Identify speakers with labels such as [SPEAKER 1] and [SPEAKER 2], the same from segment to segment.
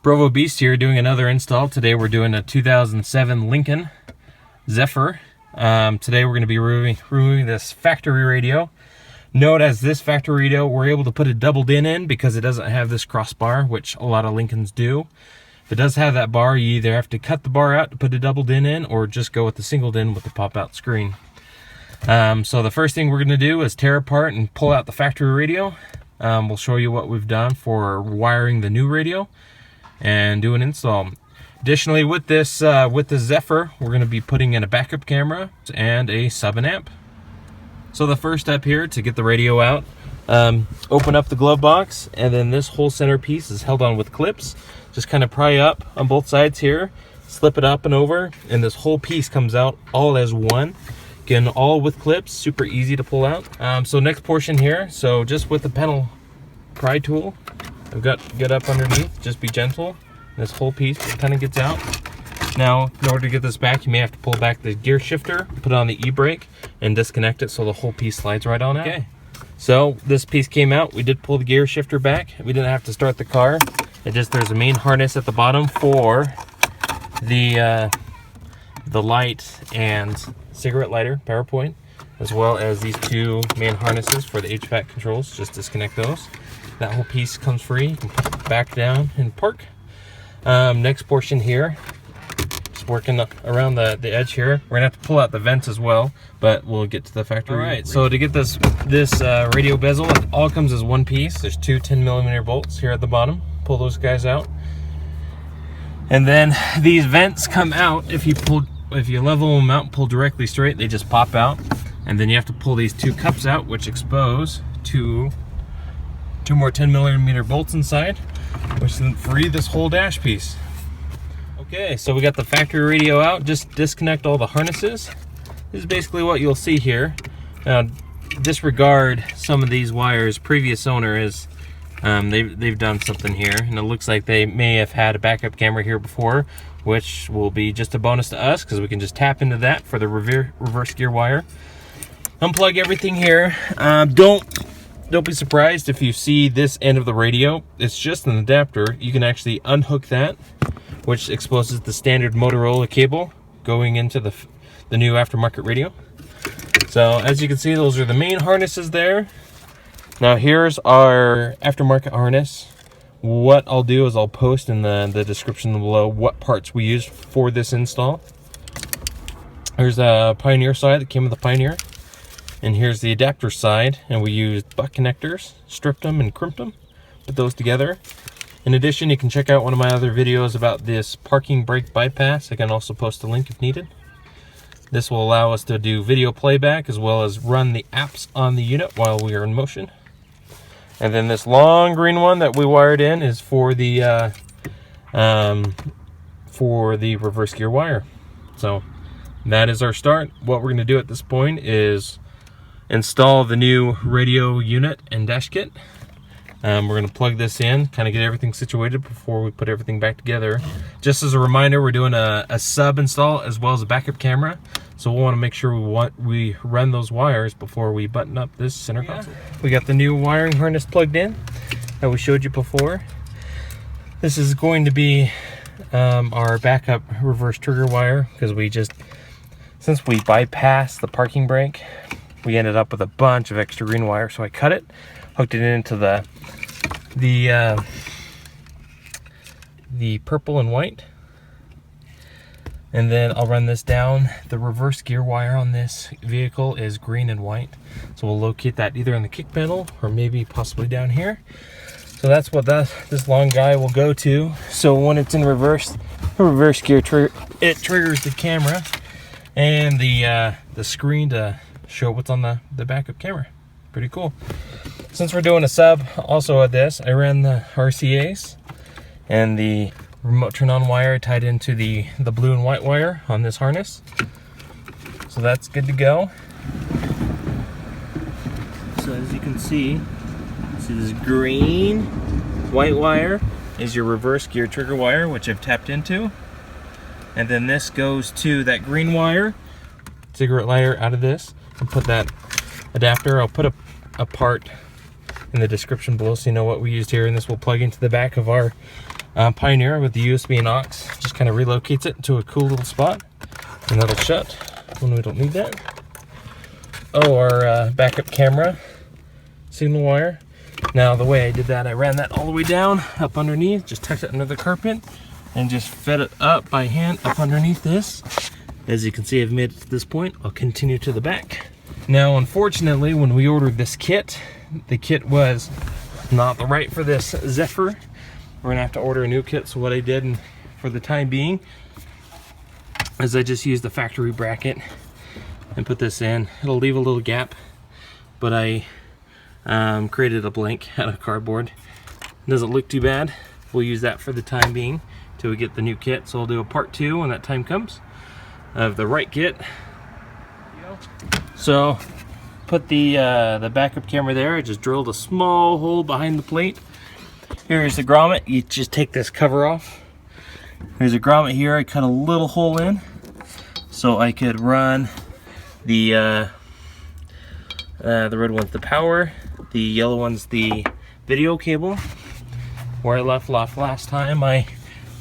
[SPEAKER 1] Brovo Beast here doing another install. Today we're doing a 2007 Lincoln Zephyr. Today we're going to be removing this factory radio. Note, as this factory radio, we're able to put a double DIN in because it doesn't have this crossbar, which a lot of Lincolns do. If it does have that bar, you either have to cut the bar out to put a double DIN in, or just go with the single DIN with the pop-out screen. So the first thing we're going to do is tear apart and pull out the factory radio. We'll show you what we've done for wiring the new radio and do an install. Additionally, with this Zephyr, we're going to be putting in a backup camera and a sub and amp. So the first step here to get the radio out, open up the glove box, and then this whole center piece is held on with clips. Just kind of pry up on both sides here, slip it up and over, and this whole piece comes out all as one. Again, all with clips, super easy to pull out. So next portion here, so just with the panel pry tool, I've got to get up underneath, just be gentle. This whole piece kind of gets out. Now, in order to get this back, you may have to pull back the gear shifter, put on the e-brake, and disconnect it so the whole piece slides right on out. Okay. So this piece came out. We did pull the gear shifter back. We didn't have to start the car. There's a main harness at the bottom for the light and cigarette lighter power point, as well as these two main harnesses for the HVAC controls. Just disconnect those. That whole piece comes free. You can put it back down and park. Next portion here, just working around the edge here. We're gonna have to pull out the vents as well, but we'll get to the factory. All right, so to get this radio bezel, it all comes as one piece. There's two 10mm bolts here at the bottom. Pull those guys out, and then these vents come out. If you level them out and pull directly straight, they just pop out, and then you have to pull these two cups out, which expose two more 10mm bolts inside, which then free this whole dash piece. Okay, so we got the factory radio out. Just disconnect all the harnesses. This is basically what you'll see here. Now, disregard some of these wires. Previous owner is they've done something here, and it looks like they may have had a backup camera here before, which will be just a bonus to us because we can just tap into that for the reverse gear wire. Unplug everything here. Don't be surprised if you see this end of the radio. It's just an adapter. You can actually unhook that, which exposes the standard Motorola cable going into the new aftermarket radio. So as you can see, those are the main harnesses there. Now here's our aftermarket harness. What I'll do is I'll post in the description below what parts we used for this install. There's a Pioneer side that came with the Pioneer. And here's the adapter side, and we used butt connectors, stripped them and crimped them, put those together. In addition, you can check out one of my other videos about this parking brake bypass. I can also post a link if needed. This will allow us to do video playback as well as run the apps on the unit while we are in motion. And then this long green one that we wired in is for the reverse gear wire. So that is our start. What we're going to do at this point is install the new radio unit and dash kit. We're going to plug this in, kind of get everything situated before we put everything back together. Just as a reminder, we're doing a sub install as well as a backup camera, so we'll want to make sure we run those wires before we button up this center console. We got the new wiring harness plugged in that we showed you before. This is going to be our backup reverse trigger wire, because since we bypassed the parking brake, we ended up with a bunch of extra green wire. So I cut it, hooked it into the purple and white, and then I'll run this down. The reverse gear wire on this vehicle is green and white, so we'll locate that either on the kick panel or maybe possibly down here. So that's what this long guy will go to. So when it's in reverse, the reverse gear it triggers the camera and the screen to show what's on the backup camera. Pretty cool. Since we're doing a sub also at this, I ran the RCAs and the remote turn on wire tied into the blue and white wire on this harness. So that's good to go. So as you can see this green white wire is your reverse gear trigger wire, which I've tapped into. And then this goes to that green wire, cigarette lighter out of this, and put that adapter. I'll put a part in the description below so you know what we used here. And this will plug into the back of our Pioneer with the USB and aux. Just kind of relocates it to a cool little spot, and that'll shut when we don't need that. Oh, our backup camera signal wire. Now the way I did that, I ran that all the way down, up underneath, just tucked it under the carpet, and just fed it up by hand up underneath this. As you can see, I've made it to this point. I'll continue to the back. Now, unfortunately, when we ordered this kit, the kit was not the right for this Zephyr. We're gonna have to order a new kit. So what I did, and for the time being, is I just used the factory bracket and put this in. It'll leave a little gap, but I created a blank out of cardboard. It doesn't look too bad. We'll use that for the time being till we get the new kit. So I'll do a part 2 when that time comes of the right kit. So put the backup camera there. I just drilled a small hole behind the plate. Here's the grommet. You just take this cover off. There's a grommet here. I cut a little hole in so I could run the red one's the power, the yellow one's the video cable. Where I left off last time, I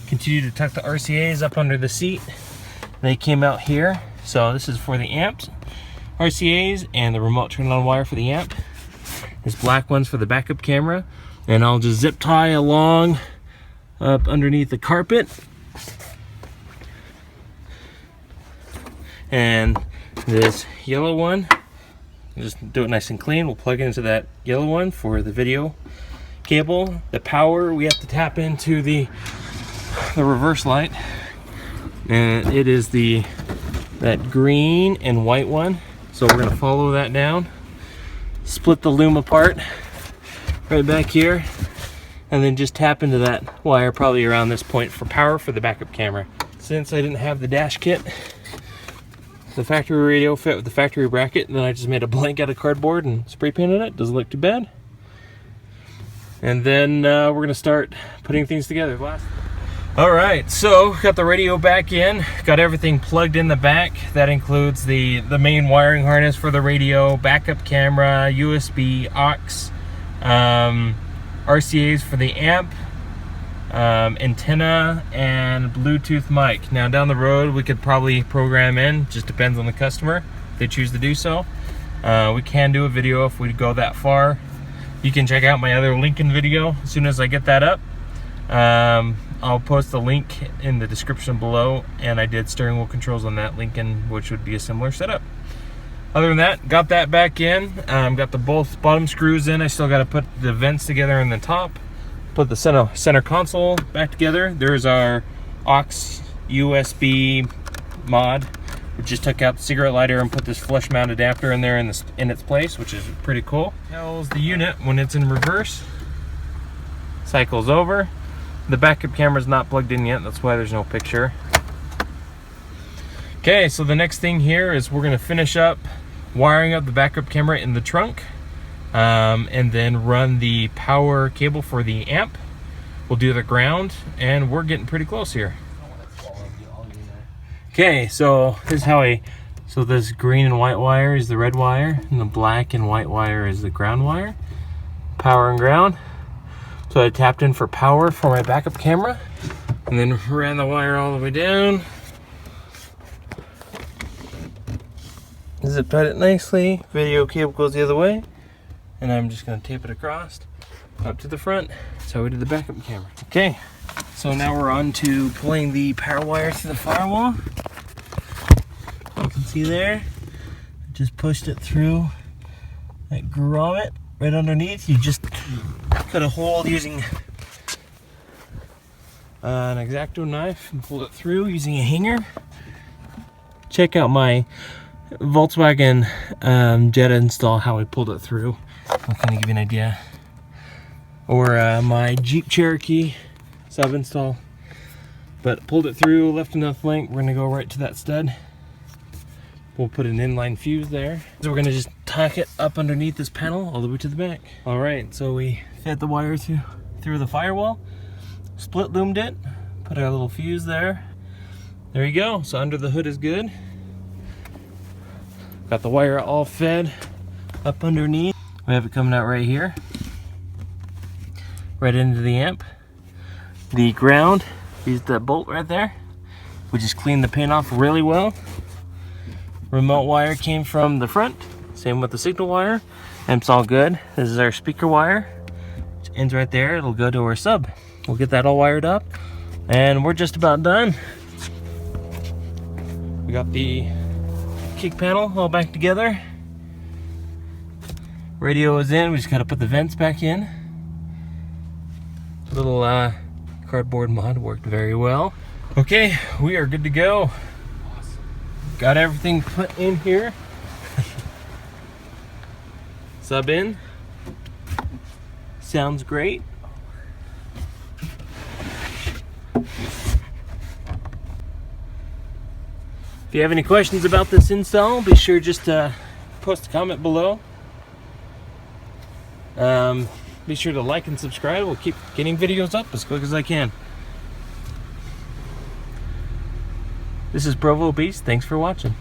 [SPEAKER 1] continued to tuck the RCAs up under the seat. They came out here. So this is for the amps, RCAs, and the remote turn on wire for the amp. This black one's for the backup camera. And I'll just zip tie along up underneath the carpet. And this yellow one, just do it nice and clean. We'll plug it into that yellow one for the video cable. The power, we have to tap into the reverse light. And it is that green and white one. So we're gonna follow that down. Split the loom apart right back here, and then just tap into that wire probably around this point for power for the backup camera. Since I didn't have the dash kit, the factory radio fit with the factory bracket, and then I just made a blank out of cardboard and spray painted it. Doesn't look too bad. And then we're gonna start putting things together. All right, so got the radio back in, got everything plugged in the back. That includes the main wiring harness for the radio, backup camera, USB, aux, RCAs for the amp, antenna, and Bluetooth mic. Now down the road we could probably program in, just depends on the customer if they choose to do so. We can do a video if we go that far. You can check out my other Lincoln video as soon as I get that up. I'll post the link in the description below, and I did steering wheel controls on that Lincoln, which would be a similar setup. Other than that, got that back in. Got the both bottom screws in. I still got to put the vents together in the top. Put the center console back together. There's our aux USB mod. We just took out the cigarette lighter and put this flush mount adapter in there in its place, which is pretty cool. Tells the unit when it's in reverse. Cycles over. The backup camera's not plugged in yet. That's why there's no picture. Okay, so the next thing here is we're gonna finish up wiring up the backup camera in the trunk, and then run the power cable for the amp. We'll do the ground, and we're getting pretty close here. Okay, so this is how so this green and white wire is the red wire, and the black and white wire is the ground wire. Power and ground. So I tapped in for power for my backup camera, and then ran the wire all the way down. Zip tied it nicely. Video cable goes the other way, and I'm just going to tape it across up to the front. That's how we did the backup camera. Okay, so now we're on to pulling the power wire through the firewall. You can see there, I just pushed it through that grommet right underneath. You just cut a hole using an X-Acto knife and pulled it through using a hanger. Check out my Volkswagen Jetta install, how I pulled it through. I'll kind of give you an idea. Or my Jeep Cherokee sub install. But pulled it through, left enough length. We're gonna go right to that stud. We'll put an inline fuse there. So we're gonna just tack it up underneath this panel all the way to the back. All right, so we fed the wire through the firewall, split loomed it, put our little fuse there. There you go, so under the hood is good. Got the wire all fed up underneath. We have it coming out right here. right into the amp. The ground is the bolt right there. We just cleaned the pin off really well. Remote wire came from the front. Same with the signal wire. Amp's all good. This is our speaker wire. It ends right there. It'll go to our sub. We'll get that all wired up. And we're just about done. We got the kick panel all back together. Radio is in. We just got to put the vents back in. Little cardboard mod worked very well. Okay, we are good to go. Awesome. Got everything put in here. Sub in. Sounds great. If you have any questions about this install, be sure just to post a comment below. Be sure to like and subscribe. We'll keep getting videos up as quick as I can. This is Provo Beast. Thanks for watching.